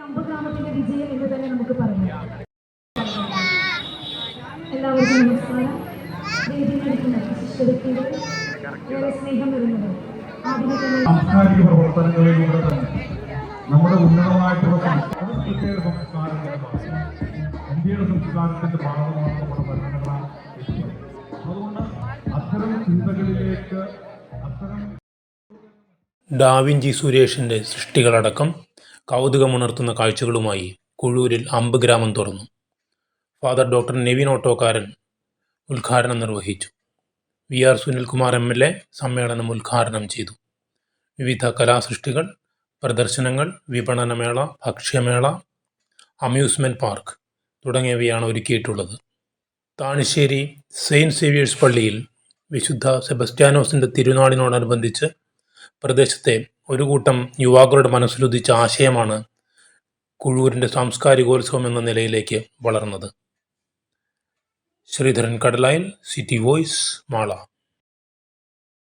അമ്പഗ്രാമത്തിന്റെ വിജയം എന്ന് തന്നെ നമുക്ക് പറയാം. എല്ലാവർക്കും നമസ്കാരം. വേദിയിലിരിക്കുന്ന വിശിഷ്ട വ്യക്തികൾ, ഏറെ സ്നേഹം വരുന്നത് സാംസ്കാരിക പ്രവർത്തനങ്ങളിലൂടെ തന്നെ നമ്മുടെ ഉന്നതമായിട്ടുള്ള പ്രത്യേക സംസ്കാരത്തിന്റെ ഇന്ത്യയുടെ സംസ്കാരത്തിന്റെ ഭാഗമാണ് നമ്മുടെ ഭരണഘടന. അതുകൊണ്ട് അത്തരം ചിന്തകളിലേക്ക് ഡാവിഞ്ചി സുരേഷിൻ്റെ സൃഷ്ടികളടക്കം കൗതുകമുണർത്തുന്ന കാഴ്ചകളുമായി കുഴൂരിൽ അമ്പ് ഗ്രാമം തുറന്നു. ഫാദർ ഡോക്ടർ നെവിൻ ഓട്ടോക്കാരൻ ഉദ്ഘാടനം നിർവഹിച്ചു. VR സുനിൽകുമാർ MLA സമ്മേളനം ഉദ്ഘാടനം ചെയ്തു. വിവിധ കലാസൃഷ്ടികൾ, പ്രദർശനങ്ങൾ, വിപണനമേള, ഭക്ഷ്യമേള, അമ്യൂസ്മെൻറ്റ് പാർക്ക് തുടങ്ങിയവയാണ് ഒരുക്കിയിട്ടുള്ളത്. താണിശ്ശേരി സെയിൻറ്റ് സേവിയേഴ്സ് പള്ളിയിൽ വിശുദ്ധ സെബസ്ത്യാനോസിൻ്റെ തിരുനാളിനോടനുബന്ധിച്ച് പ്രദേശത്തെ ഒരു കൂട്ടം യുവാക്കളുടെ മനസ്സിലുദിച്ച ആശയമാണ് കുഴൂരിൻ്റെ സാംസ്കാരികോത്സവം എന്ന നിലയിലേക്ക് വളർന്നത്. Sreedharan Kadalayil, city voice, Mala.